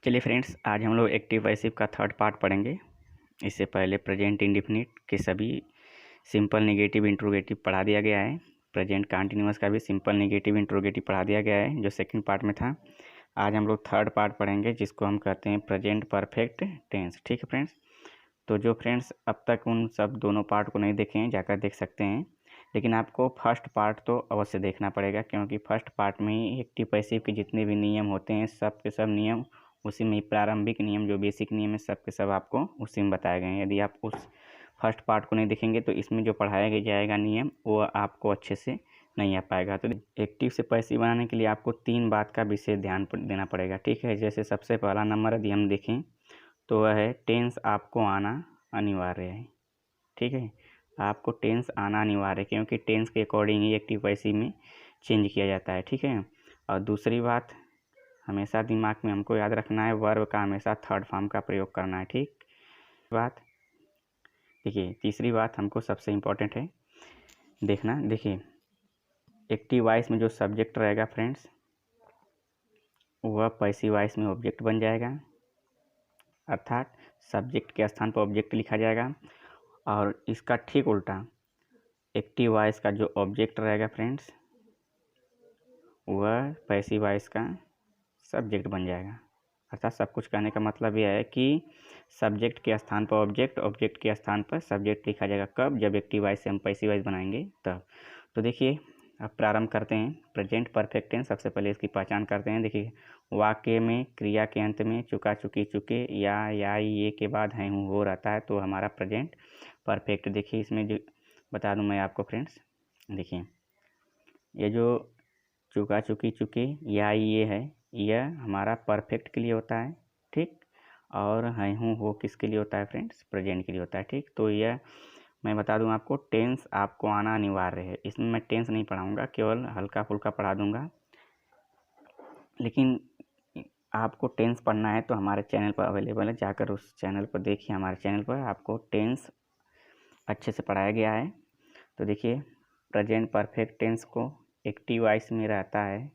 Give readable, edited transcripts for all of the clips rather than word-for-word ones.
चलिए फ्रेंड्स, आज हम लोग एक्टिव पैसिव का थर्ड पार्ट पढ़ेंगे। इससे पहले प्रेजेंट इंडेफिनिट के सभी सिंपल नेगेटिव इंट्रोगेटिव पढ़ा दिया गया है। प्रेजेंट कंटीन्यूअस का भी सिंपल नेगेटिव इंट्रोगेटिव पढ़ा दिया गया है, जो सेकंड पार्ट में था। आज हम लोग थर्ड पार्ट पढ़ेंगे, जिसको हम कहते हैं प्रेजेंट परफेक्ट टेंस। ठीक है फ्रेंड्स, तो जो फ्रेंड्स अब तक उन सब दोनों पार्ट को नहीं देखे हैं, जाकर देख सकते हैं। लेकिन आपको फर्स्ट पार्ट तो अवश्य देखना पड़ेगा, क्योंकि फर्स्ट पार्ट में ही एक्टिव पैसिव के जितने भी नियम होते हैं, सब के सब नियम उसी में, प्रारंभिक नियम जो बेसिक नियम है, सब के सब आपको उसी में बताए गए हैं। यदि आप उस फर्स्ट पार्ट को नहीं देखेंगे तो इसमें जो पढ़ाया जाएगा नियम, वो आपको अच्छे से नहीं आ पाएगा। तो एक्टिव से पैसिव बनाने के लिए आपको 3 बात का विशेष ध्यान देना पड़ेगा। ठीक है, जैसे सबसे पहला नंबर यदि हम देखें तो वह है टेंस आपको आना अनिवार्य है। ठीक है, आपको टेंस आना अनिवार्य है, क्योंकि टेंस के अकॉर्डिंग ही एक्टिव पैसिव में चेंज किया जाता है। ठीक है, और दूसरी बात हमेशा दिमाग में हमको याद रखना है, वर्ब का हमेशा थर्ड फॉर्म का प्रयोग करना है। ठीक बात। देखिए, तीसरी बात हमको सबसे इम्पोर्टेंट है देखना। देखिए, एक्टिव वॉइस में जो सब्जेक्ट रहेगा फ्रेंड्स, वह पैसिव वॉइस में ऑब्जेक्ट बन जाएगा, अर्थात सब्जेक्ट के स्थान पर ऑब्जेक्ट लिखा जाएगा। और इसका ठीक उल्टा, एक्टिव वॉइस का जो ऑब्जेक्ट रहेगा फ्रेंड्स, वह पैसिव वॉइस का सब्जेक्ट बन जाएगा। अर्थात सब कुछ कहने का मतलब यह है कि सब्जेक्ट के स्थान पर ऑब्जेक्ट, ऑब्जेक्ट के स्थान पर सब्जेक्ट लिखा जाएगा। कब? जब एक्टिव वॉइस से हम पैसिव वॉइस बनाएंगे तब। तो देखिए, अब प्रारंभ करते हैं। प्रेजेंट परफेक्ट टेंस, सबसे पहले इसकी पहचान करते हैं। देखिए, वाक्य में क्रिया के अंत में चुका, चुकी, चुके या ये के बाद है, हूँ, हो रहता है, तो हमारा प्रेजेंट परफेक्ट। देखिए, इसमें जो बता दूं मैं आपको फ्रेंड्स, देखिए ये जो चुका, चुकी, चुके या ये है, यह हमारा परफेक्ट के लिए होता है। ठीक, और है, हूँ, हो किसके लिए होता है फ्रेंड्स? प्रेजेंट के लिए होता है। ठीक, तो यह मैं बता दूं आपको, टेंस आपको आना अनिवार्य है। इसमें मैं टेंस नहीं पढ़ाऊंगा, केवल हल्का फुल्का पढ़ा दूंगा। लेकिन आपको टेंस पढ़ना है तो हमारे चैनल पर अवेलेबल है, जाकर उस चैनल पर देखिए। हमारे चैनल पर आपको टेंस अच्छे से पढ़ाया गया है। तो देखिए, प्रेजेंट परफेक्ट टेंस को एक्टिव वॉइस में रहता है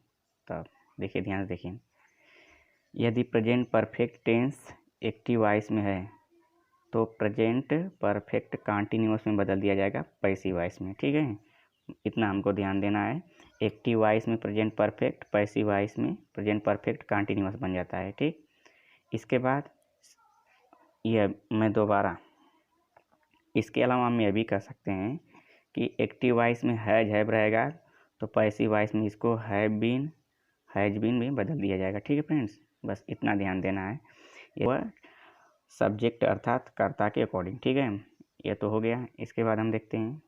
तब। देखिए, ध्यान से देखिए, यदि present perfect tense active voice में है तो प्रेजेंट परफेक्ट कंटीन्यूअस में बदल दिया जाएगा पैसिव वॉइस में। ठीक है, इतना हमको ध्यान देना है। एक्टिव वॉइस में प्रेजेंट परफेक्ट, पैसिव वॉइस में प्रेजेंट परफेक्ट कंटीन्यूअस बन जाता है। ठीक, इसके बाद यह मैं दोबारा, इसके अलावा हम यह भी कर सकते हैं कि एक्टिव वॉइस में हैज हैव रहेगा तो पैसिव वॉइस में इसको हैव बीन, हैज बीन में बदल दिया जाएगा। ठीक है फ्रेंड्स, बस इतना ध्यान देना है। वह सब्जेक्ट अर्थात कर्ता के अकॉर्डिंग। ठीक है, ये तो हो गया। इसके बाद हम देखते हैं,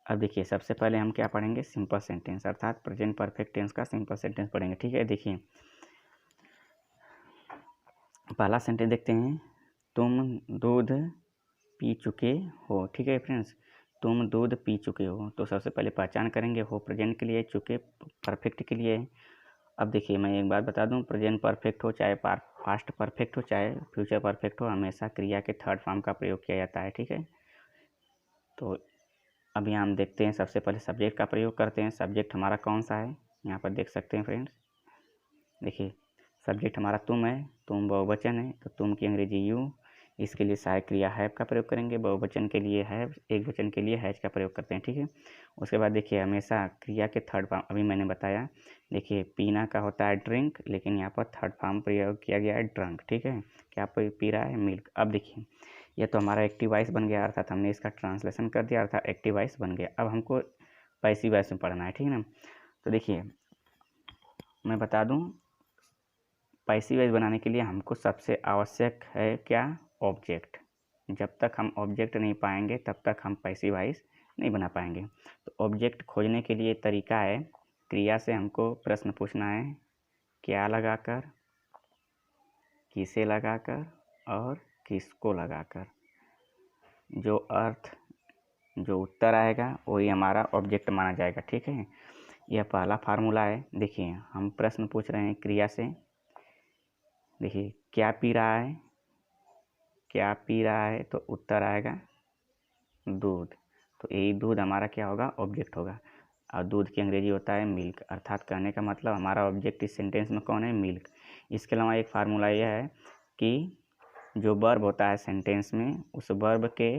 अब देखिए, सबसे पहले हम क्या पढ़ेंगे? सिंपल सेंटेंस, अर्थात प्रेजेंट परफेक्ट टेंस का सिंपल सेंटेंस पढ़ेंगे। ठीक है, देखिए पहला सेंटेंस देखते हैं, तुम दूध पी चुके हो। ठीक है फ्रेंड्स, तुम दूध पी चुके हो। तो सबसे पहले पहचान करेंगे, हो प्रेजेंट के लिए, चुके परफेक्ट के लिए। अब देखिए, मैं एक बात बता दूं, प्रेजेंट परफेक्ट हो चाहे पास्ट परफेक्ट हो चाहे फ्यूचर परफेक्ट हो, हमेशा क्रिया के थर्ड फॉर्म का प्रयोग किया जाता है। ठीक है, तो अभी हम देखते हैं, सबसे पहले सब्जेक्ट का प्रयोग करते हैं। सब्जेक्ट हमारा कौन सा है, यहाँ पर देख सकते हैं फ्रेंड्स। देखिए, सब्जेक्ट हमारा तुम है, तुम बहुवचन है, तो तुम की अंग्रेजी यू। इसके लिए सहायक क्रिया हैव का प्रयोग करेंगे, बहुवचन के लिए हैव, एक वचन के लिए हैज का प्रयोग करते हैं। ठीक है, उसके बाद देखिए, हमेशा क्रिया के थर्ड फॉर्म, अभी मैंने बताया, देखिए पीना का होता है ड्रिंक, लेकिन यहाँ पर थर्ड फॉर्म प्रयोग किया गया है ड्रंक। ठीक है, क्या पी रहा है? मिल्क। अब देखिए, यह तो हमारा एक्टिव वॉइस बन गया, अर्थात हमने इसका ट्रांसलेशन कर दिया, अर्थात एक्टिव वॉइस बन गया। अब हमको पैसिव वॉइस में पढ़ना है। ठीक है ना, तो देखिए मैं बता दूं, पैसिव वॉइस बनाने के लिए हमको सबसे आवश्यक है क्या? ऑब्जेक्ट। जब तक हम ऑब्जेक्ट नहीं पाएंगे तब तक हम पैसिव वॉइस नहीं बना पाएंगे। तो ऑब्जेक्ट खोजने के लिए तरीका है, क्रिया से हमको प्रश्न पूछना है, क्या लगाकर, किसे लगाकर और किसको लगाकर। जो उत्तर आएगा वही हमारा ऑब्जेक्ट माना जाएगा। ठीक है, यह पहला फार्मूला है। देखिए, हम प्रश्न पूछ रहे हैं क्रिया से। देखिए, क्या पी रहा है, क्या पी रहा है, तो उत्तर आएगा दूध। तो यही दूध हमारा क्या होगा? ऑब्जेक्ट होगा। और दूध की अंग्रेजी होता है मिल्क, अर्थात कहने का मतलब हमारा ऑब्जेक्ट इस सेंटेंस में कौन है? मिल्क। इसके अलावा एक फार्मूला यह है कि जो वर्ब होता है सेंटेंस में, उस वर्ब के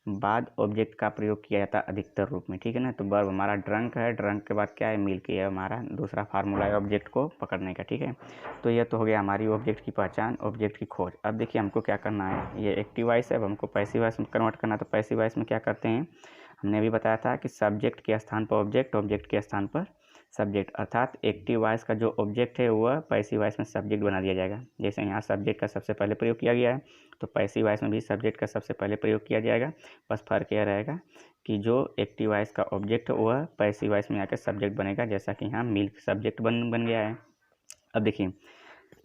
बाद ऑब्जेक्ट का प्रयोग किया जाता है अधिकतर रूप में, ठीक है ना। तो वर्ब हमारा ड्रंक है, ड्रंक के बाद क्या है, मिल्क, ये हमारा दूसरा फार्मूला है ऑब्जेक्ट को पकड़ने का, ठीक है। तो ये तो हो गया हमारी ऑब्जेक्ट की पहचान, ऑब्जेक्ट की खोज। अब देखिए हमको क्या करना है, ये एक्टिव वॉइस है, अब हमको पैसिव वॉइस में कन्वर्ट करना है। तो पैसिव वॉइस में क्या करते हैं, हमने अभी बताया था कि सब्जेक्ट के स्थान पर ऑब्जेक्ट, ऑब्जेक्ट के स्थान पर सब्जेक्ट, अर्थात एक्टिव वॉइस का जो ऑब्जेक्ट है वह पैसिव वॉइस में सब्जेक्ट बना दिया जाएगा। जैसे यहाँ सब्जेक्ट का सबसे पहले प्रयोग किया गया है, तो पैसिव वॉइस में भी सब्जेक्ट का सबसे पहले प्रयोग किया जाएगा। बस फर्क यह रहेगा कि जो एक्टिव वॉइस का ऑब्जेक्ट है वह पैसिव वॉइस में आकर सब्जेक्ट बनेगा, जैसा कि यहाँ मिल्क सब्जेक्ट बन गया है। अब देखिए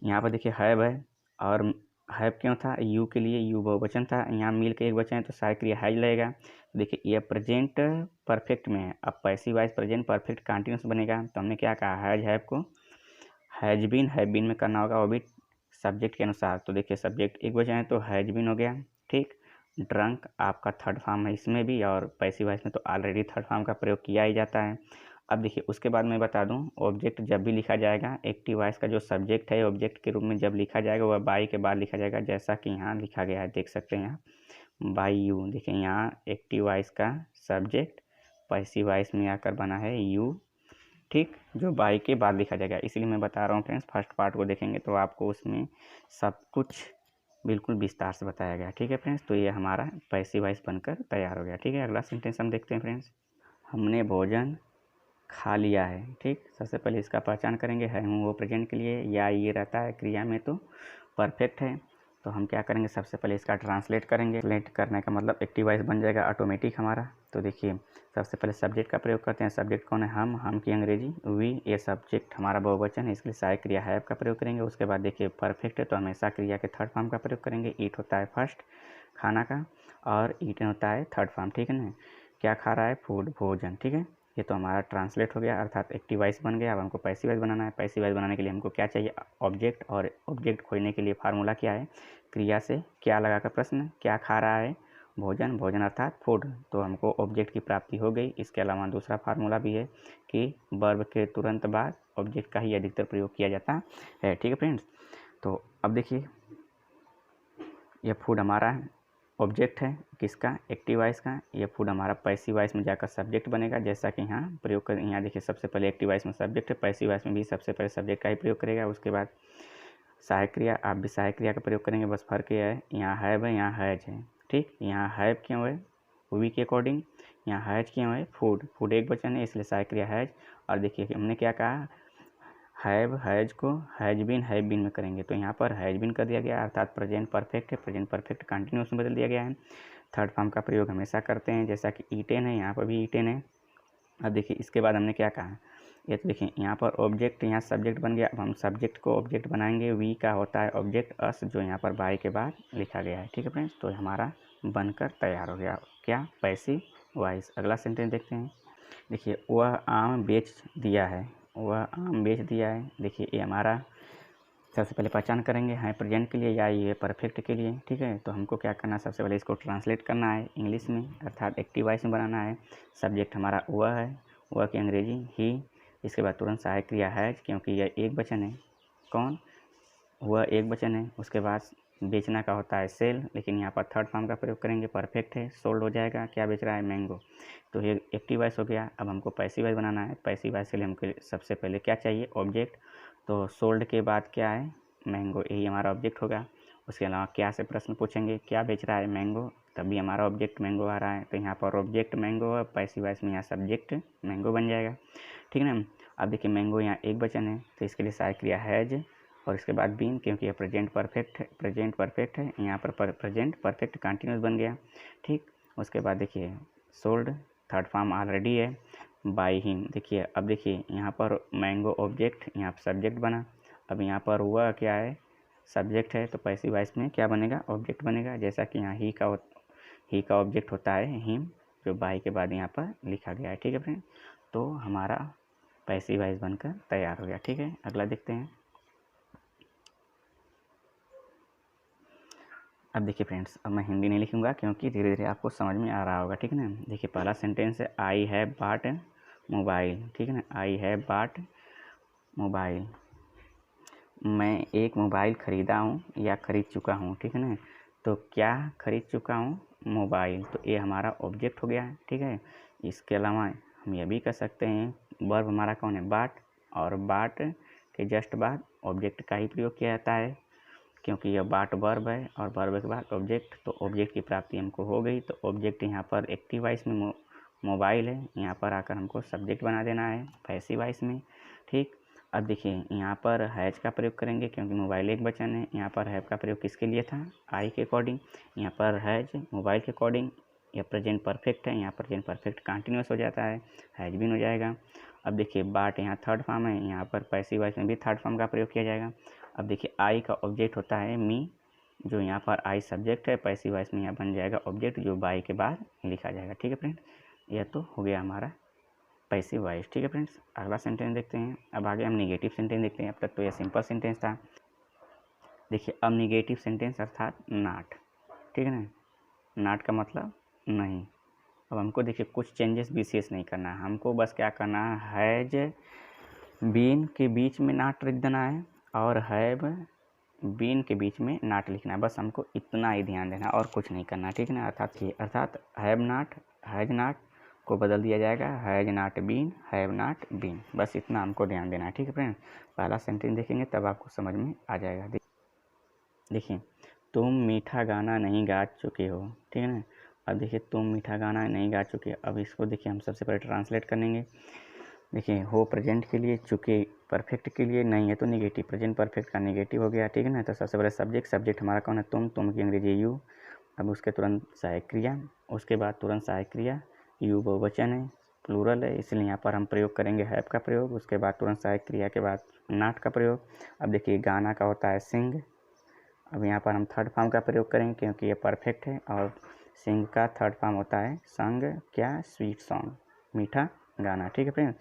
यहाँ पर देखिए हैव है, और हैव क्यों था, यू के लिए, यू बहुवचन था, यहाँ मिल्क एक वचन है तो सहायक क्रिया हैज लगेगा। देखिए ये प्रेजेंट परफेक्ट में है, अब passive voice present perfect continuous बनेगा। तो हमने क्या कहा, हैज हैव को हैज बीन में करना होगा, वो भी सब्जेक्ट के अनुसार। तो देखिए सब्जेक्ट एक वचन है तो हैज बीन हो गया, ठीक। ड्रंक आपका थर्ड फॉर्म है इसमें भी, और पैसिव वॉइस में तो ऑलरेडी थर्ड फॉर्म का प्रयोग किया ही जाता है। अब देखिए उसके बाद मैं बता दूं, ऑब्जेक्ट जब भी लिखा जाएगा, एक्टिव वॉइस का जो सब्जेक्ट है ऑब्जेक्ट के रूप में जब लिखा जाएगा वह बाई के बाद लिखा जाएगा, जैसा कि यहाँ लिखा गया है, देख सकते हैं यहाँ बाई यू। देखिए यहाँ एक्टिव वॉइस का सब्जेक्ट पैसिव वॉइस में आकर बना है यू, ठीक, जो बाई के बाद लिखा जाएगा। इसलिए मैं बता रहा हूँ फ्रेंड्स, फर्स्ट पार्ट को देखेंगे तो आपको उसमें सब कुछ बिल्कुल विस्तार से बताया गया, ठीक है फ्रेंड्स। तो ये हमारा पैसिव वॉइस बनकर तैयार हो गया, ठीक है। अगला सेंटेंस हम देखते हैं फ्रेंड्स, हमने भोजन खा लिया है, ठीक। सबसे पहले इसका पहचान करेंगे, है हूँ वो प्रेजेंट के लिए, या ये रहता है क्रिया में तो परफेक्ट है। तो हम क्या करेंगे, सबसे पहले इसका ट्रांसलेट करेंगे। ट्रांसलेट करने का मतलब एक्टिव वॉइस बन जाएगा ऑटोमेटिक हमारा। तो देखिए सबसे पहले सब्जेक्ट का प्रयोग करते हैं, सब्जेक्ट कौन है, हम की अंग्रेजी वी, ये सब्जेक्ट हमारा बहुवचन है इसलिए सहायक क्रिया हैव का प्रयोग करेंगे। उसके बाद देखिए परफेक्ट है तो हमेशा क्रिया के थर्ड फॉर्म का प्रयोग करेंगे। ईट होता है फर्स्ट खाना का, और ईटन होता है थर्ड फॉर्म, ठीक है ना। क्या खा रहा है, फूड, भोजन, ठीक है। ये तो हमारा ट्रांसलेट हो गया, अर्थात एक्टिव वॉइस बन गया। अब हमको पैसिव वॉइस बनाना है। पैसिव वॉइस बनाने के लिए हमको क्या चाहिए, ऑब्जेक्ट, और ऑब्जेक्ट खोजने के लिए फार्मूला क्या है, क्रिया से क्या लगाकर प्रश्न, क्या खा रहा है, भोजन, भोजन अर्थात फूड। तो हमको ऑब्जेक्ट की प्राप्ति हो गई। इसके अलावा दूसरा फार्मूला भी है कि वर्ब के तुरंत बाद ऑब्जेक्ट का ही अधिकतर प्रयोग किया जाता है, ठीक है फ्रेंड्स। तो अब देखिए यह फूड हमारा ऑब्जेक्ट है किसका, एक्टिव वॉइस का। ये फूड हमारा पैसिव वॉइस में जाकर सब्जेक्ट बनेगा, जैसा कि यहाँ प्रयोग कर, यहाँ देखिए सबसे पहले एक्टिव वॉइस में सब्जेक्ट है, पैसिव वॉइस में भी सबसे पहले सब्जेक्ट का ही प्रयोग करेगा। उसके बाद सहायक क्रिया, आप भी सहायक क्रिया का प्रयोग करेंगे। बस फर्क ये है, यहाँ हैव है, यहाँ हैज है, ठीक। यहाँ हैव क्यों है, वी के अकॉर्डिंग। यहाँ हैज क्यों है, फूड, फूड एक वचन है इसलिए सहायक क्रिया हैज। और देखिए हमने क्या कहा, हैव, हैज को हैव बीन में करेंगे, तो यहाँ पर हैज बीन कर दिया गया, अर्थात प्रेजेंट परफेक्ट है, प्रेजेंट परफेक्ट कंटिन्यूस में बदल दिया गया है। थर्ड फॉर्म का प्रयोग हमेशा करते हैं, जैसा कि ईटेन है, यहाँ पर भी ईटेन है। अब देखिए इसके बाद हमने क्या कहा, ये तो देखिए यहाँ पर ऑब्जेक्ट, यहाँ सब्जेक्ट बन गया। अब हम सब्जेक्ट को ऑब्जेक्ट बनाएंगे, वी का होता है ऑब्जेक्ट अस, जो यहाँ पर बाई के बाद लिखा गया है, ठीक है फ्रेंड्स। तो हमारा बनकर तैयार हो गया क्या, पैसिव वॉइस। अगला सेंटेंस देखते हैं, देखिए वह आम बेच दिया है, वह आम बेच दिया है। देखिए ये हमारा सबसे पहले पहचान करेंगे, है प्रेजेंट के लिए या ये परफेक्ट के लिए, ठीक है। तो हमको क्या करना है, सबसे पहले इसको ट्रांसलेट करना है इंग्लिश में, अर्थात एक्टिव वॉइस में बनाना है। सब्जेक्ट हमारा वह है, वह की अंग्रेजी ही। इसके बाद तुरंत सहायक क्रिया हैज, क्योंकि यह एक वचन है, कौन, वह एक वचन है। उसके बाद बेचना का होता है सेल, लेकिन यहाँ पर थर्ड फॉर्म का प्रयोग करेंगे, परफेक्ट है, सोल्ड हो जाएगा। क्या बेच रहा है, मैंगो। तो ये एक्टिव वॉइस हो गया। अब हमको पैसिव वॉइस बनाना है। पैसिव वॉइस के लिए हमको सबसे पहले क्या चाहिए, ऑब्जेक्ट। तो सोल्ड के बाद क्या है, मैंगो, यही हमारा ऑब्जेक्ट होगा। उसके अलावा क्या से प्रश्न पूछेंगे, क्या बेच रहा है, मैंगो, तभी हमारा ऑब्जेक्ट मैंगो आ रहा है। तो यहाँ पर ऑब्जेक्ट मैंगो है, पैसिव वॉइस में यहाँ सब्जेक्ट मैंगो बन जाएगा, ठीक है ना। अब देखिए मैंगो यहाँ एक वचन है तो इसके लिए सहायक क्रिया हैज, और इसके बाद बीन, क्योंकि यह प्रेजेंट परफेक्ट है, यहाँ पर प्रेजेंट परफेक्ट कंटिन्यूस बन गया, ठीक। उसके बाद देखिए सोल्ड, थर्ड फॉर्म ऑलरेडी है, बाई हिम। देखिए अब देखिए यहाँ पर मैंगो ऑब्जेक्ट, यहाँ पर सब्जेक्ट बना। अब यहाँ पर हुआ क्या है, सब्जेक्ट है, तो पैसिव वॉइस में क्या बनेगा, ऑब्जेक्ट बनेगा, जैसा कि यहाँ ही का ऑब्जेक्ट होता है हिम, जो बाई के बाद यहाँ पर लिखा गया है, ठीक है फ्रेंड। तो हमारा पैसिव वॉइस बनकर तैयार हो गया, ठीक है। अगला देखते हैं। अब देखिए फ्रेंड्स, अब मैं हिंदी नहीं लिखूंगा क्योंकि धीरे धीरे आपको समझ में आ रहा होगा, ठीक है ना। देखिए पहला सेंटेंस है, आई हैव बॉट मोबाइल, ठीक है ना। आई हैव बॉट मोबाइल, मैं एक मोबाइल ख़रीदा हूँ या ख़रीद चुका हूँ, ठीक है ना। तो क्या ख़रीद चुका हूँ? मोबाइल। तो ये हमारा ऑब्जेक्ट हो गया, ठीक है। इसके अलावा हम यह भी कर सकते हैं, वर्ब हमारा कौन है? बाट। और बाट के जस्ट बाद ऑब्जेक्ट का ही प्रयोग किया जाता है, क्योंकि यह बाट वर्ब है और वर्ब के बाद ऑब्जेक्ट, तो ऑब्जेक्ट की प्राप्ति हमको हो गई। तो ऑब्जेक्ट यहाँ पर एक्टिव वॉइस में मोबाइल है, यहाँ पर आकर हमको सब्जेक्ट बना देना है पैसिव वॉइस में, ठीक। अब देखिए यहाँ पर हैज का प्रयोग करेंगे क्योंकि मोबाइल एक वचन है। यहाँ पर हैव का प्रयोग किसके लिए था? आई के अकॉर्डिंग। यहाँ पर हैज मोबाइल के अकॉर्डिंग। यह प्रेजेंट परफेक्ट है, यहाँ प्रेजेंट परफेक्ट कंटिन्यूस हो जाता है, हैज बीन हो जाएगा। अब देखिए बाट यहाँ थर्ड फॉर्म है, यहाँ पर पैसिव वॉइस में भी थर्ड फॉर्म का प्रयोग किया जाएगा। अब देखिए आई का ऑब्जेक्ट होता है मी, जो यहाँ पर आई सब्जेक्ट है, पैसिव वॉइस में यहाँ बन जाएगा ऑब्जेक्ट, जो बाई के बाद लिखा जाएगा, ठीक है फ्रेंड। यह तो हो गया हमारा पैसिव वॉइस, ठीक है फ्रेंड्स। अगला सेंटेंस देखते हैं। अब आगे हम निगेटिव सेंटेंस देखते हैं। अब तक तो यह सिंपल सेंटेंस था। देखिए अब निगेटिव सेंटेंस अर्थात नॉट, ठीक है ना। नॉट का मतलब नहीं। अब हमको देखिए कुछ चेंजेस विशेष नहीं करना है, हमको बस क्या करना है, हैज बीन के बीच में नॉट लिख देना है और हैव बीन के बीच में नॉट लिखना है। बस हमको इतना ही ध्यान देना और कुछ नहीं करना, ठीक है ना। अर्थात हैव नॉट, हैज नॉट को बदल दिया जाएगा, has not been, have not been. बस इतना हमको ध्यान देना है, ठीक है फ्रेंड। पहला सेंटेंस देखेंगे तब आपको समझ में आ जाएगा। देखिए तुम मीठा गाना नहीं गा चुके हो, ठीक है ना। अब देखिए तुम मीठा गाना नहीं गा चुके। अब इसको देखिए हम सबसे पहले ट्रांसलेट करेंगे। देखिए हो प्रेजेंट के लिए, चुके परफेक्ट के लिए, नहीं है तो निगेटिव, प्रेजेंट परफेक्ट का निगेटिव हो गया, ठीक है ना। तो सबसे पहले सब्जेक्ट हमारा कौन है? तुम की अंग्रेजी यू। अब उसके तुरंत सहायक क्रिया, उसके बाद तुरंत सहायक क्रिया, यू बहुवचन है, प्लूरल है, इसलिए यहाँ पर हम प्रयोग करेंगे हैव का प्रयोग। उसके बाद तुरंत सहायक क्रिया के बाद नॉट का प्रयोग। अब देखिए गाना का होता है सिंग। अब यहाँ पर हम थर्ड फॉर्म का प्रयोग करेंगे क्योंकि ये परफेक्ट है, और सिंग का थर्ड फॉर्म होता है संग, क्या? स्वीट सॉन्ग, मीठा गाना, ठीक है फ्रेंड।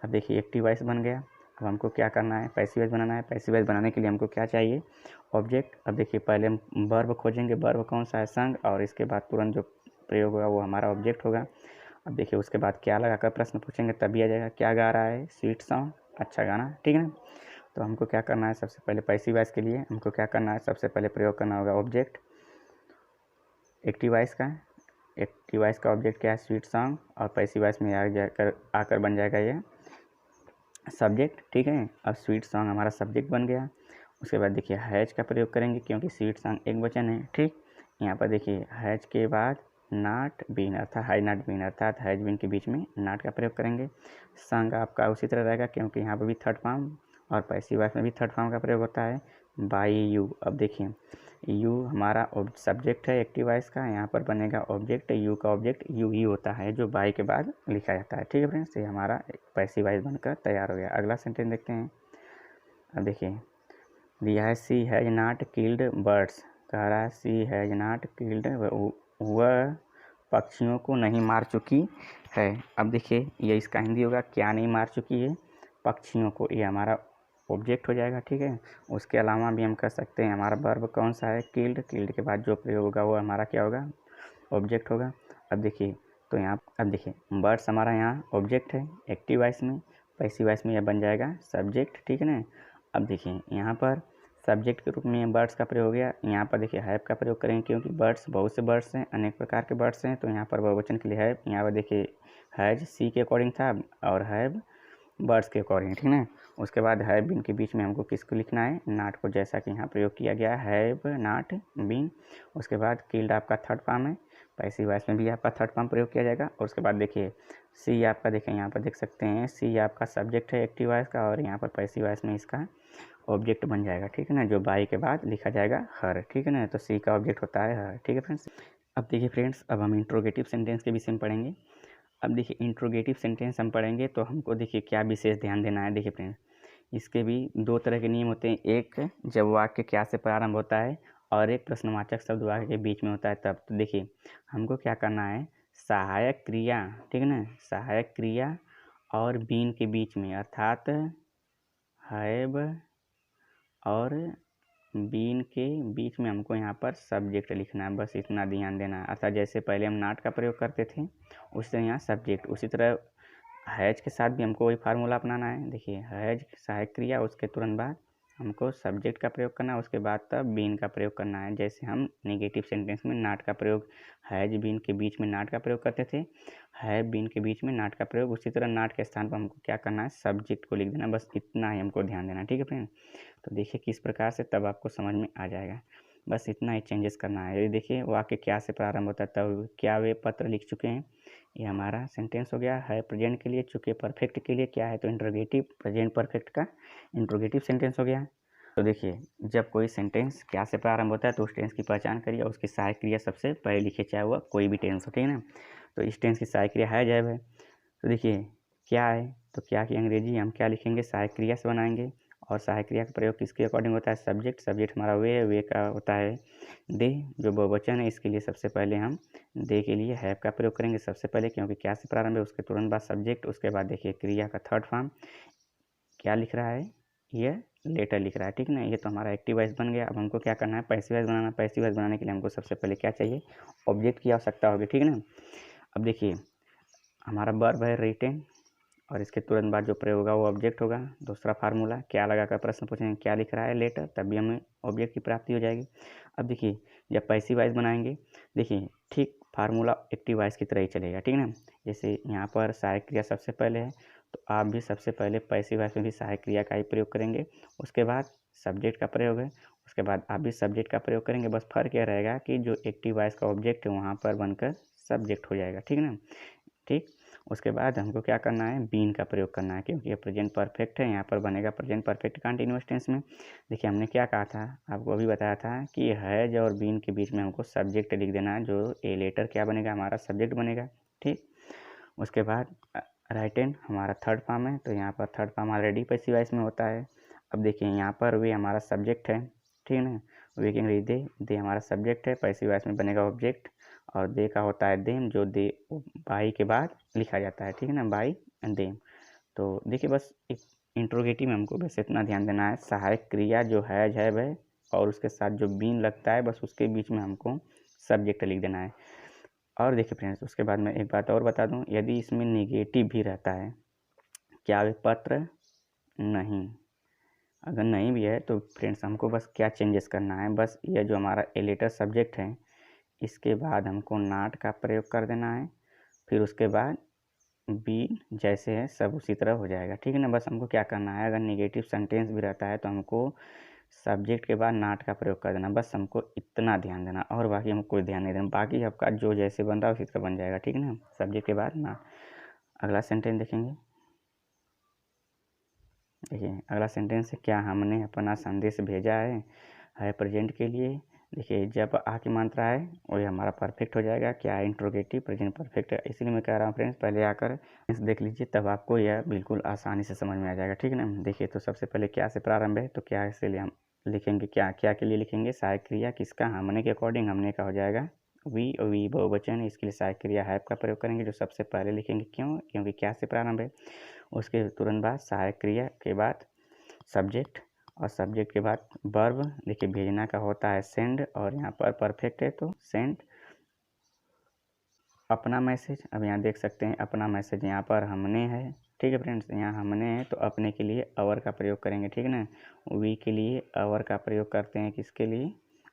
अब देखिए एक्टिव वॉइस बन गया। अब हमको क्या करना है? पैसिव वॉइस बनाना है। पैसिव वॉइस बनाने के लिए हमको क्या चाहिए? ऑब्जेक्ट। अब देखिए पहले हम वर्ब खोजेंगे, वर्ब कौन सा है? संग, और इसके बाद तुरंत जो प्रयोग होगा वो हमारा ऑब्जेक्ट होगा। अब देखिए उसके बाद क्या लगाकर प्रश्न पूछेंगे तभी आ जाएगा, क्या गा रहा है? स्वीट सॉन्ग, अच्छा गाना, ठीक है ना। तो हमको क्या करना है? सबसे पहले पैसिव वॉइस के लिए हमको क्या करना है? सबसे पहले प्रयोग करना होगा ऑब्जेक्ट एक्टिव वॉइस का। एक्टिव वॉइस का ऑब्जेक्ट क्या है? स्वीट सॉन्ग, और पैसिव वॉइस में आकर बन जाएगा ये सब्जेक्ट, ठीक है। अब स्वीट सॉन्ग हमारा सब्जेक्ट बन गया। उसके बाद देखिए हैज का प्रयोग करेंगे क्योंकि स्वीट सॉन्ग एक वचन है, ठीक। यहाँ पर देखिए हैज के बाद नॉट बीन अर्थात हैज नॉट बीन अर्थात हैज बीन के बीच में नॉट का प्रयोग करेंगे। संग आपका उसी तरह रहेगा क्योंकि यहाँ पर भी थर्ड फॉर्म और पैसिव वॉइस में भी थर्ड फॉर्म का प्रयोग होता है, बाई यू। अब देखिए यू हमारा सब्जेक्ट है एक्टिव वॉइस का, यहाँ पर बनेगा ऑब्जेक्ट, यू का ऑब्जेक्ट यू ही होता है जो बाई के बाद लिखा जाता है, ठीक है फ्रेंड्स। ये हमारा पैसिव वॉइस बनकर तैयार हो गया। अगला सेंटेंस देखते हैं। अब देखिए दिया है सी हैज नॉट किल्ड बर्ड्स, कह रहा है सी हैज नॉट किल्ड, वह पक्षियों को नहीं मार चुकी है। अब देखिए ये इसका हिंदी होगा, क्या नहीं मार चुकी है? पक्षियों को। ये हमारा ऑब्जेक्ट हो जाएगा, ठीक है। उसके अलावा भी हम कर सकते हैं, हमारा वर्ब कौन सा है? किल्ड। किल्ड के बाद जो प्रयोग होगा वो हमारा क्या होगा? ऑब्जेक्ट होगा। अब देखिए तो यहाँ अब देखिए बर्ड्स हमारा यहाँ ऑब्जेक्ट है एक्टिव वॉइस में, पैसिव वॉइस में यह बन जाएगा सब्जेक्ट, ठीक है ना। अब देखिए यहाँ पर सब्जेक्ट के रूप में बर्ड्स का प्रयोग हो गया। यहाँ पर देखिए हैव का प्रयोग करेंगे क्योंकि बर्ड्स बहुत से बर्ड्स हैं, अनेक प्रकार के बर्ड्स हैं, तो यहाँ पर बहुवचन के लिए हैव। यहाँ पर देखिए हैज सी के अकॉर्डिंग था और हैव बर्ड्स के अकॉर्डिंग, ठीक है ना। उसके बाद हैव बीन के बीच में हमको किसको लिखना है? नॉट को, जैसा कि यहाँ प्रयोग किया गया है हैव नॉट बीन। उसके बाद किल्ड आपका थर्ड फॉर्म है, पैसिव वॉइस में भी आपका थर्ड फॉर्म प्रयोग किया जाएगा। और उसके बाद देखिए सी आपका, देखें यहाँ पर देख सकते हैं सी आपका सब्जेक्ट है एक्टिव वॉइस का, और यहाँ पर पैसिव वॉइस में इसका ऑब्जेक्ट बन जाएगा, ठीक है ना, जो बाई के बाद लिखा जाएगा हर, ठीक है ना। तो सी का ऑब्जेक्ट होता है हर, ठीक है फ्रेंड्स। अब देखिए फ्रेंड्स अब हम इंट्रोगेटिव सेंटेंस के विषय में पढ़ेंगे। अब देखिए इंट्रोगेटिव सेंटेंस हम पढ़ेंगे तो हमको देखिए क्या विशेष ध्यान देना है। देखिए फ्रेंड्स इसके भी दो तरह के नियम होते हैं, एक जब वाक्य क्या से प्रारंभ होता है और एक प्रश्नवाचक शब्द वाक्य के बीच में होता है तब। तो देखिए हमको क्या करना है? सहायक क्रिया, ठीक है ना, सहायक क्रिया और बीन के बीच में अर्थात हैव और बीन के बीच में हमको यहाँ पर सब्जेक्ट लिखना है, बस इतना ध्यान देना है। अर्थात जैसे पहले हम नॉट का प्रयोग करते थे उससे यहाँ सब्जेक्ट, उसी तरह हैज के साथ भी हमको वही फार्मूला अपनाना है। देखिए हैज सहायक क्रिया, उसके तुरंत बाद हमको सब्जेक्ट का प्रयोग करना है, उसके बाद तब बीन का प्रयोग करना है। जैसे हम नेगेटिव सेंटेंस में नाट का प्रयोग हैज बीन के बीच में नाट का प्रयोग करते थे, है बीन के बीच में नाट का प्रयोग, उसी तरह नाट के स्थान पर हमको क्या करना है, सब्जेक्ट को लिख देना। बस इतना ही हमको ध्यान देना, ठीक है फ्रेंड। तो देखिए किस प्रकार से, तब आपको समझ में आ जाएगा। बस इतना ही चेंजेस करना है। ये देखिए वाक्य क्या से प्रारंभ होता है, तब क्या वे पत्र लिख चुके हैं, ये हमारा सेंटेंस हो गया है प्रेजेंट के लिए। चुके परफेक्ट के लिए क्या है, तो इंट्रोगेटिव, प्रेजेंट परफेक्ट का इंट्रोगेटिव सेंटेंस हो गया। तो देखिए जब कोई सेंटेंस क्या से प्रारंभ होता है तो उस टेंस की पहचान करिए और उसकी सहायक क्रिया सबसे पहले लिखिए, चाहे वह कोई भी टेंस हो, ठीक है ना। तो इस टेंस की सहायक क्रिया है जैब है। तो देखिए क्या है, तो क्या की अंग्रेजी हम क्या लिखेंगे, सहायक क्रिया से बनाएंगे। और सहायक क्रिया का प्रयोग किसके अकॉर्डिंग होता है, सब्जेक्ट। सब्जेक्ट हमारा वे है, वे का होता है दे, जो बहुवचन है। इसके लिए सबसे पहले हम दे के लिए हैव का प्रयोग करेंगे सबसे पहले, क्योंकि क्या से प्रारंभ है, उसके तुरंत बाद सब्जेक्ट। उसके बाद देखिए क्रिया का थर्ड फॉर्म क्या लिख रहा है, ये लेटर लिख रहा है, ठीक है ना। ये तो हमारा एक्टिव वॉइस बन गया। अब हमको क्या करना है, पैसिव वॉइस बनाना। पैसिव वॉइस बनाने के लिए हमको सबसे पहले क्या चाहिए, ऑब्जेक्ट की आवश्यकता होगी, ठीक है ना। अब देखिए हमारा वर्ब है रिटेन, और इसके तुरंत बाद जो प्रयोग होगा वो ऑब्जेक्ट होगा। दूसरा फार्मूला क्या लगाकर प्रश्न पूछेंगे, क्या लिख रहा है लेटर, तभी हमें ऑब्जेक्ट की प्राप्ति हो जाएगी। अब देखिए जब पैसिव वॉइस बनाएंगे, देखिए ठीक फार्मूला एक्टिव वॉइस की तरह ही चलेगा, ठीक है ना। जैसे यहाँ पर सहायक क्रिया सबसे पहले है, तो आप भी सबसे पहले पैसिव वॉइस में भी सहायक क्रिया का ही प्रयोग करेंगे। उसके बाद सब्जेक्ट का प्रयोग है, उसके बाद आप भी सब्जेक्ट का प्रयोग करेंगे। बस फर्क यह रहेगा कि जो एक्टिव वॉइस का ऑब्जेक्ट है वहाँ पर बनकर सब्जेक्ट हो जाएगा, ठीक है ना। ठीक, उसके बाद हमको क्या करना है, बीन का प्रयोग करना है, क्योंकि ये प्रेजेंट परफेक्ट है, यहाँ पर बनेगा प्रेजेंट परफेक्ट कंटीन्यूअस टेंस में। देखिए हमने क्या कहा था, आपको अभी बताया था कि हैज और बीन के बीच में हमको सब्जेक्ट लिख देना है, जो ए लेटर क्या बनेगा, हमारा सब्जेक्ट बनेगा, ठीक। उसके बाद राइट हैंड हमारा थर्ड फॉर्म है, तो यहाँ पर third form already passive voice में होता है। अब देखिए यहाँ पर वे हमारा सब्जेक्ट है, ठीक है ना। वे के अंग्रेजी दे हमारा सब्जेक्ट है, पैसिव वॉइस में बनेगा ऑब्जेक्ट। और दे का होता है देम, जो दे बाई के बाद लिखा जाता है, ठीक है ना, बाई एंड देम। तो देखिए बस एक इंट्रोगेटिव में हमको बस इतना ध्यान देना है, सहायक क्रिया जो है वह, और उसके साथ जो बीन लगता है बस उसके बीच में हमको सब्जेक्ट लिख देना है। और देखिए फ्रेंड्स उसके बाद मैं एक बात और बता दूं, यदि इसमें निगेटिव भी रहता है, क्या वे पत्र नहीं, अगर नहीं भी है तो फ्रेंड्स हमको बस क्या चेंजेस करना है, बस यह जो हमारा ए लेटर सब्जेक्ट है इसके बाद हमको नाट का प्रयोग कर देना है। फिर उसके बाद बी जैसे है सब उसी तरह हो जाएगा, ठीक है ना। बस हमको क्या करना है, अगर नेगेटिव सेंटेंस भी रहता है तो हमको सब्जेक्ट के बाद नाट का प्रयोग कर देना, बस हमको इतना ध्यान देना, और बाकी हमको कोई ध्यान नहीं देना। बाकी आपका जो जैसे बन रहा है उसी तरह बन जाएगा, ठीक है ना, सब्जेक्ट के बाद नाट। अगला सेंटेंस देखेंगे। देखिए अगला सेंटेंस है, क्या हमने अपना संदेश भेजा है प्रेजेंट के लिए। देखिए जब आ की मात्रा है वही हमारा परफेक्ट हो जाएगा, क्या है, इंट्रोगेटिव प्रेजेंट परफेक्ट है। इसलिए मैं कह रहा हूँ फ्रेंड्स पहले आकर इस देख लीजिए, तब आपको यह बिल्कुल आसानी से समझ में आ जाएगा, ठीक है ना। देखिए तो सबसे पहले क्या से प्रारंभ है, तो क्या से लिए हम लिखेंगे, क्या क्या के लिए लिखेंगे, सहायक क्रिया किसका, हमने के अकॉर्डिंग, हमने का हो जाएगा वी, और वी बहुवचन है, इसके लिए सहायक क्रिया हैव का प्रयोग करेंगे, जो सबसे पहले लिखेंगे, क्यों, क्योंकि क्या से प्रारंभ है। उसके तुरंत बाद सहायक क्रिया के बाद सब्जेक्ट, और सब्जेक्ट के बाद वर्ब। देखिए भेजना का होता है सेंड, और यहाँ पर परफेक्ट है तो सेंड अपना मैसेज। अब यहाँ देख सकते हैं अपना मैसेज यहाँ पर हमने है, ठीक है फ्रेंड्स, यहाँ हमने है तो अपने के लिए अवर का प्रयोग करेंगे, ठीक है ना। वी के लिए अवर का प्रयोग करते हैं, किसके लिए,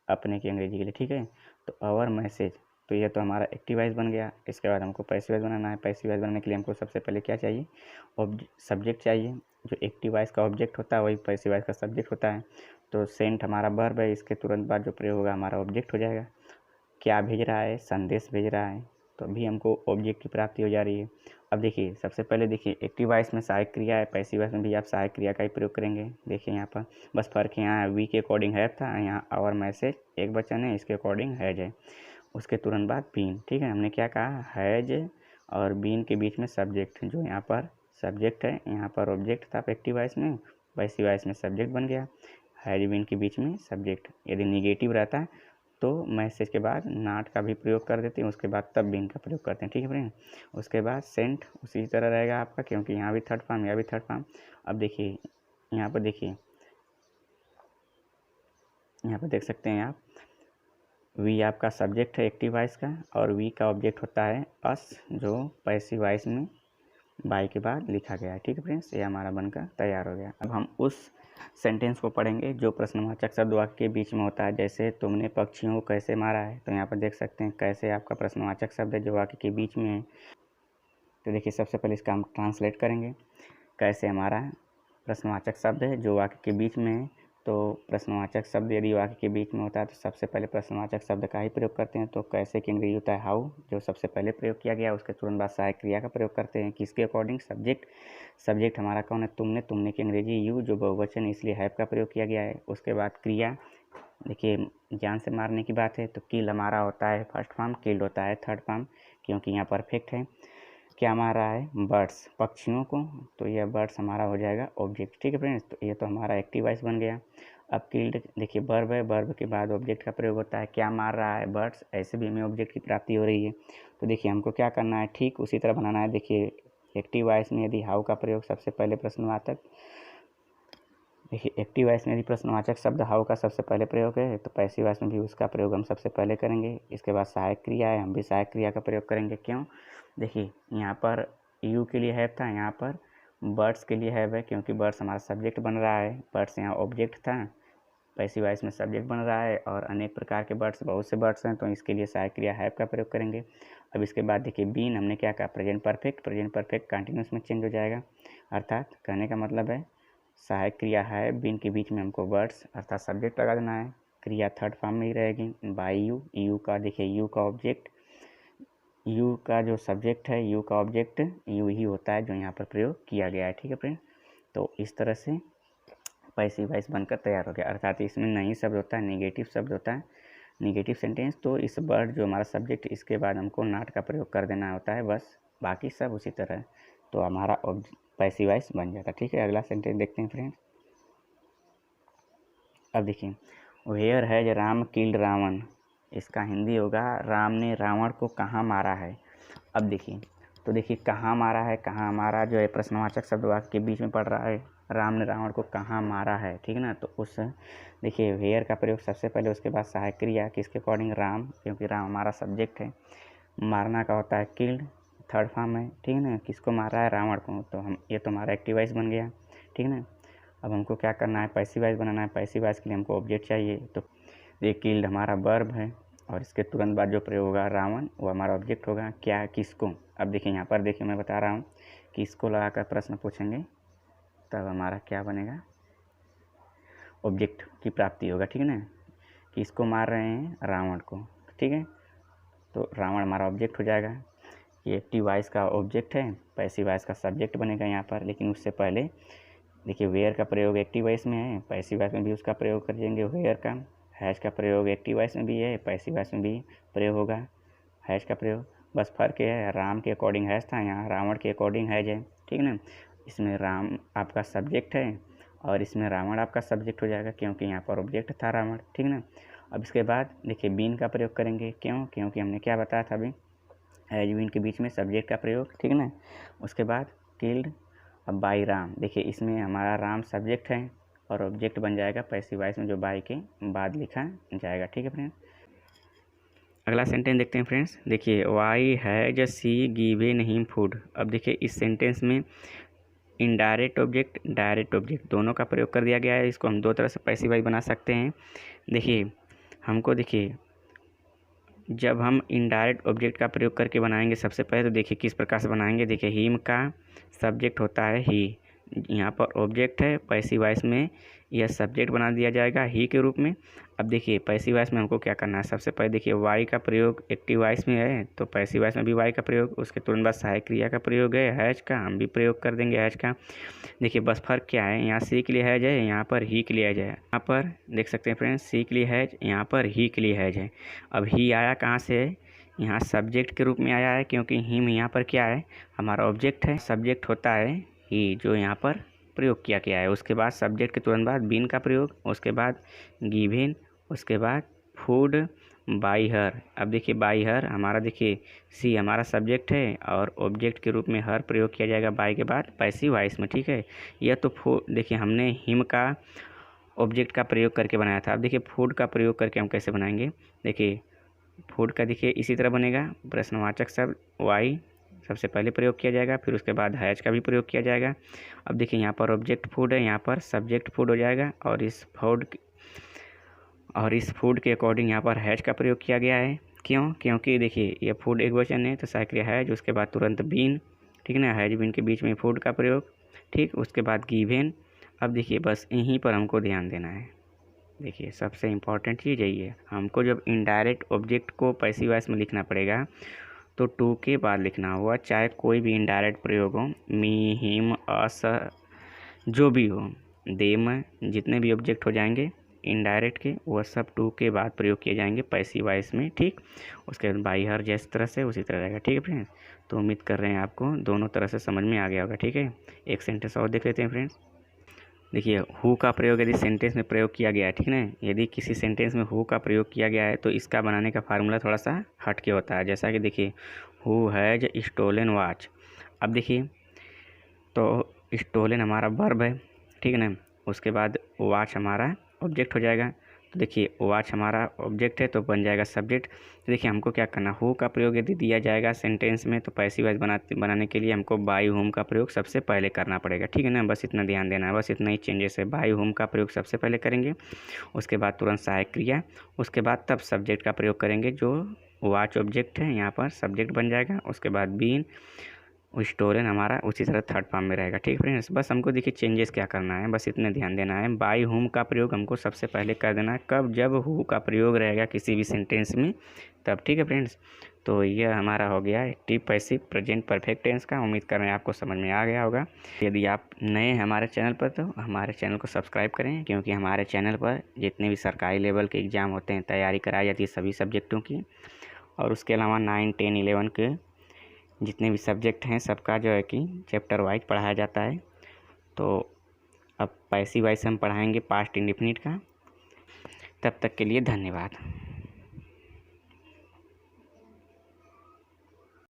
अपने की अंग्रेजी के लिए, ठीक है। तो अवर मैसेज, तो यह तो हमारा एक्टिव वॉइस बन गया। इसके बाद हमको पैसिव वॉइस बनाना है। पैसिव वॉइस बनाने के लिए हमको सबसे पहले क्या चाहिए, सब्जेक्ट चाहिए। जो एक्टिव वॉइस का ऑब्जेक्ट होता है वही पैसिव वॉइस का सब्जेक्ट होता है। तो सेंट हमारा वर्ब है, इसके तुरंत बाद जो प्रयोग होगा हमारा ऑब्जेक्ट हो जाएगा। क्या भेज रहा है, संदेश भेज रहा है, तो अभी हमको ऑब्जेक्ट की प्राप्ति हो जा रही है। अब देखिए सबसे पहले देखिए एक्टिव वॉइस में सहायक क्रिया है, पैसिव वॉइस में भी आप सहायक क्रिया का ही प्रयोग करेंगे। देखिए यहाँ पर बस फर्क यहाँ है, वी के अकॉर्डिंग है था, यहाँ आवर मैसेज एक वचन है, इसके अकॉर्डिंग हैज है। उसके तुरंत बाद बीन, ठीक है, हमने क्या कहा, हैज और बीन के बीच में सब्जेक्ट, जो यहाँ पर सब्जेक्ट है, यहाँ पर ऑब्जेक्ट था एक्टिव वॉइस में, पैसिव वॉइस में सब्जेक्ट बन गया। हैज बीन के बीच में सब्जेक्ट, यदि निगेटिव रहता है तो मैसेज के बाद नाट का भी प्रयोग कर देते हैं, उसके बाद तब बीन का प्रयोग करते हैं, ठीक है फ्रेंड। उसके बाद सेंट उसी तरह रहेगा आपका, क्योंकि यहाँ भी थर्ड फॉर्म, यहाँ भी थर्ड फॉर्म। अब देखिए यहाँ पर देखिए, यहाँ पर देख सकते हैं आप, वी आपका सब्जेक्ट है एक्टिव वॉइस का, और वी का ऑब्जेक्ट होता है अस, जो पैसिव वॉइस में बाई के बाद लिखा गया है, ठीक है फ्रेंड्स। ये हमारा बनकर तैयार हो गया। अब हम उस सेंटेंस को पढ़ेंगे जो प्रश्नवाचक शब्द वाक्य के बीच में होता है। जैसे तुमने पक्षियों को कैसे मारा है, तो यहाँ पर देख सकते हैं कैसे आपका प्रश्नवाचक शब्द है जो वाक्य के बीच में है। तो देखिए सबसे पहले इसका हम ट्रांसलेट करेंगे। कैसे हमारा प्रश्नवाचक शब्द है जो वाक्य के बीच में है। तो प्रश्नवाचक शब्द यदि वाक्य के बीच में होता है तो सबसे पहले प्रश्नवाचक शब्द का ही प्रयोग करते हैं। तो कैसे की अंग्रेजी होता है हाउ, जो सबसे पहले प्रयोग किया गया, उसके तुरंत बाद सहायक क्रिया का प्रयोग करते हैं। किसके अकॉर्डिंग, सब्जेक्ट। सब्जेक्ट हमारा कौन है, तुमने। तुमने की अंग्रेजी यू, जो बहुवचन इसलिए हैव का प्रयोग किया गया है। उसके बाद क्रिया, देखिए जान से मारने की बात है तो किल हमारा होता है फर्स्ट फॉर्म, किल्ड होता है थर्ड फॉर्म, क्योंकि यहाँ परफेक्ट है। क्या मारा है, बर्ड्स, पक्षियों को, तो यह बर्ड्स हमारा हो जाएगा ऑब्जेक्ट। ठीक है फ्रेंड्स, तो ये तो हमारा एक्टिव वॉइस बन गया। अब किल्ड, देखिए वर्ब है, वर्ब के बाद ऑब्जेक्ट का प्रयोग होता है। क्या मार रहा है, बर्ड्स, ऐसे भी हमें ऑब्जेक्ट की प्राप्ति हो रही है। तो देखिए हमको क्या करना है, ठीक उसी तरह बनाना है। देखिए एक्टिव वॉइस में यदि हाउ का प्रयोग सबसे पहले प्रश्नवाचक, देखिए एक्टिव वॉइस में यदि प्रश्नवाचक शब्द हाउ का सबसे पहले प्रयोग है तो पैसिव वॉइस में भी उसका प्रयोग हम सबसे पहले करेंगे। इसके बाद सहायक क्रिया है, हम भी सहायक क्रिया का प्रयोग करेंगे। क्यों, देखिए यहाँ पर यू के लिए हैव था, यहाँ पर बर्ड्स के लिए हैव है, क्योंकि बर्ड्स हमारा सब्जेक्ट बन रहा है। बर्ड्स यहाँ ऑब्जेक्ट था, पैसिव वॉइस में सब्जेक्ट बन रहा है, और अनेक प्रकार के बर्ड्स, बहुत से बर्ड्स हैं, तो इसके लिए सहायक क्रिया हैव का प्रयोग करेंगे। अब इसके बाद देखिए बीन, हमने क्या कहा, present perfect. Present perfect continuous में चेंज हो जाएगा, अर्थात कहने का मतलब है सहायक क्रिया है, बीन के बीच में हमको बर्ड्स अर्थात सब्जेक्ट लगा देना है। क्रिया थर्ड फॉर्म में ही रहेगी, बाई यू। यू का देखिए, यू का ऑब्जेक्ट, यू का जो सब्जेक्ट है, यू का ऑब्जेक्ट यू ही होता है जो यहाँ पर प्रयोग किया गया है। ठीक है फ्रेंड, तो इस तरह से पैसिव वॉइस बनकर तैयार हो गया। अर्थात इसमें नहीं शब्द होता है, नेगेटिव शब्द होता है, नेगेटिव सेंटेंस। तो इस वर्ड जो हमारा सब्जेक्ट, इसके बाद हमको नॉट का प्रयोग कर देना होता है, बस बाकी सब उसी तरह है। तो हमारा पैसिव वॉइस बन जाता है। ठीक है, अगला सेंटेंस देखते हैं फ्रेंड्स। अब देखिए, where has Ram killed Ravan, इसका हिंदी होगा राम ने रावण को कहाँ मारा है। अब देखिए, तो देखिए कहाँ मारा है, कहाँ हमारा जो है प्रश्नवाचक शब्द वाक्य के बीच में पड़ रहा है, राम ने रावण को कहाँ मारा है। ठीक है ना, तो उस देखिए वेयर का प्रयोग सबसे पहले, उसके बाद सहायक क्रिया किसके अकॉर्डिंग, राम, क्योंकि राम हमारा सब्जेक्ट है। मारना का होता है किल्ड, थर्ड फॉर्म है। ठीक है ना, किसको मारा है, रावण को, तो हम ये तो हमारा एक्टिव वॉइस बन गया। ठीक है ना, अब हमको क्या करना है, पैसिव वॉइस बनाना है। पैसिव वॉइस के लिए हमको ऑब्जेक्ट चाहिए, तो ये किल्ड हमारा वर्ब है, और इसके तुरंत बाद जो प्रयोग होगा रावण, वो हमारा ऑब्जेक्ट होगा। क्या, किसको। अब देखिए यहाँ पर देखिए मैं बता रहा हूँ, किसको लगाकर प्रश्न पूछेंगे तब हमारा क्या बनेगा, ऑब्जेक्ट की प्राप्ति होगा। ठीक है ना, किसको मार रहे हैं, रावण को। ठीक है, तो रावण हमारा ऑब्जेक्ट हो जाएगा। ये एक्टिव वॉइस का ऑब्जेक्ट है, पैसिव वॉइस का सब्जेक्ट बनेगा यहाँ पर। लेकिन उससे पहले देखिए वेयर का प्रयोग एक्टिव वॉइस में है, पैसिव वॉइस में भी उसका प्रयोग कर देंगे वेयर का। हैज का प्रयोग एक्टिव वॉइस में भी है, पैसिव वॉइस में भी प्रयोग होगा हैज का प्रयोग। बस फर्क ये है, राम के अकॉर्डिंग हैज था, यहाँ रावण के अकॉर्डिंग हैज है। ठीक है ना, इसमें राम आपका सब्जेक्ट है और इसमें रावण आपका सब्जेक्ट हो जाएगा, क्योंकि यहाँ पर ऑब्जेक्ट था रावण। ठीक है ना, अब इसके बाद देखिए बीन का प्रयोग करेंगे। क्यों, क्योंकि हमने क्या बताया था अभी, हैज बीन के बीच में सब्जेक्ट का प्रयोग। ठीक है ना, उसके बाद किल्ड, अब बाई राम, देखिए इसमें हमारा राम सब्जेक्ट है और ऑब्जेक्ट बन जाएगा पैसिव वॉइस में, जो बाई के बाद लिखा जाएगा। ठीक है फ्रेंड, अगला सेंटेंस देखते हैं फ्रेंड्स। देखिए why has she given him food. अब देखिए इस सेंटेंस में इनडायरेक्ट ऑब्जेक्ट, डायरेक्ट ऑब्जेक्ट दोनों का प्रयोग कर दिया गया है। इसको हम दो तरह से पैसिव वॉइस बना सकते हैं। देखिए हमको, देखिए जब हम इनडायरेक्ट ऑब्जेक्ट का प्रयोग करके बनाएंगे सबसे पहले, तो देखिए किस प्रकार से बनाएंगे। देखिए हिम का सब्जेक्ट होता है ही, यहाँ पर ऑब्जेक्ट है, पैसिव वॉइस में यह सब्जेक्ट बना दिया जाएगा ही के रूप में। अब देखिए पैसिव वॉइस में हमको क्या करना है, सबसे पहले देखिए वाई का प्रयोग एक्टिव वॉइस में है, तो पैसिव वॉइस में भी वाई का प्रयोग, उसके तुरंत बाद सहायक क्रिया का प्रयोग है हैज का, हम भी प्रयोग कर देंगे हैज का। देखिए बस फर्क क्या है, यहाँ सी के लिए हैज है, यहाँ पर ही के लिए हैज है। यहाँ पर देख सकते हैं फ्रेंड्स, सी के लिए हैज, यहाँ पर ही के लिए हैज है। अब ही आया कहाँ से है, यहाँ सब्जेक्ट के रूप में आया है, क्योंकि हिम यहाँ पर क्या है, हमारा ऑब्जेक्ट है। सब्जेक्ट होता है ही, जो यहाँ पर प्रयोग किया गया है। उसके बाद सब्जेक्ट के तुरंत बाद बीन का प्रयोग, उसके बाद गिवन, उसके बाद फूड, बाई हर। अब देखिए बाई हर हमारा, देखिए सी हमारा सब्जेक्ट है और ऑब्जेक्ट के रूप में हर प्रयोग किया जाएगा बाई के बाद पैसिव वॉइस में। ठीक है, यह तो देखिए हमने हिम का ऑब्जेक्ट का प्रयोग करके बनाया था। अब देखिए फूड का प्रयोग करके हम कैसे बनाएंगे। देखिए फूड का देखिए इसी तरह बनेगा, प्रश्नवाचक शब्द वाई, सबसे पहले प्रयोग किया जाएगा, फिर उसके बाद हैज का भी प्रयोग किया जाएगा। अब देखिए यहाँ पर ऑब्जेक्ट फूड है, यहाँ पर सब्जेक्ट फूड हो जाएगा, और इस फूड के अकॉर्डिंग यहाँ पर हैज का प्रयोग किया गया है। क्यों? क्योंकि देखिए ये फूड एक वचन है तो सहायक हैज, उसके बाद तुरंत बीन, ठीक ना, हैज बीन के बीच में फूड का प्रयोग, ठीक, उसके बाद गिवन। अब देखिए बस यहीं पर हमको ध्यान देना है। देखिए सबसे इम्पॉर्टेंट चीज़ यही है, हमको जब इनडायरेक्ट ऑब्जेक्ट को पैसिव वॉइस में लिखना पड़ेगा तो टू के बाद लिखना होगा, चाहे कोई भी इनडायरेक्ट प्रयोग हो, मी, हिम, अस, जो भी हो, देम, जितने भी ऑब्जेक्ट हो जाएंगे इनडायरेक्ट के वह सब टू के बाद प्रयोग किए जाएंगे पैसिव वॉइस में, ठीक। उसके बाद बाई हर जिस तरह से उसी तरह रहेगा, ठीक है फ्रेंड्स। तो उम्मीद कर रहे हैं आपको दोनों तरह से समझ में आ गया होगा, ठीक है। एक सेंटेंस और देख लेते हैं फ्रेंड्स। देखिए हु का प्रयोग यदि सेंटेंस में प्रयोग किया गया है, ठीक ना, यदि किसी सेंटेंस में हु का प्रयोग किया गया है तो इसका बनाने का फार्मूला थोड़ा सा हट के होता है। जैसा कि देखिए हु हैज स्टोलन वॉच। अब देखिए तो स्टोलन हमारा वर्ब है, ठीक है ना, उसके बाद वॉच हमारा ऑब्जेक्ट हो जाएगा। तो देखिए वॉच हमारा ऑब्जेक्ट है तो बन जाएगा सब्जेक्ट। तो देखिए हमको क्या करना, हु का प्रयोग यदि दिया जाएगा सेंटेंस में तो पैसिव वॉइस बनाने के लिए हमको बाई होम का प्रयोग सबसे पहले करना पड़ेगा, ठीक है ना। बस इतना ध्यान देना है, बस इतना ही चेंजेस है। बाई होम का प्रयोग सबसे पहले करेंगे, उसके बाद तुरंत सहायक क्रिया, उसके बाद तब सब्जेक्ट का प्रयोग करेंगे। जो वॉच ऑब्जेक्ट है यहाँ पर सब्जेक्ट बन जाएगा, उसके बाद बीन, स्टोलन हमारा उसी तरह थर्ड फॉर्म में रहेगा, ठीक फ्रेंड्स। बस हमको देखिए चेंजेस क्या करना है, बस इतने ध्यान देना है। बाई होम का प्रयोग हमको सबसे पहले कर देना है, कब? जब हु का प्रयोग रहेगा किसी भी सेंटेंस में तब, ठीक है फ्रेंड्स। तो यह हमारा हो गया active passive present perfect tense का। उम्मीद कर रहे हैं आपको समझ में आ गया होगा। यदि आप नए हैं हमारे चैनल पर तो हमारे चैनल को सब्सक्राइब करें, क्योंकि हमारे चैनल पर जितने भी सरकारी लेवल के एग्ज़ाम होते हैं तैयारी कराई जाती है सभी सब्जेक्टों की, और उसके अलावा 9, 10, 11 के जितने भी सब्जेक्ट हैं सबका जो है कि चैप्टर वाइज पढ़ाया जाता है। तो अब पैसिव वॉइस हम पढ़ाएंगे पास्ट इंडेफिनिट का। तब तक के लिए धन्यवाद।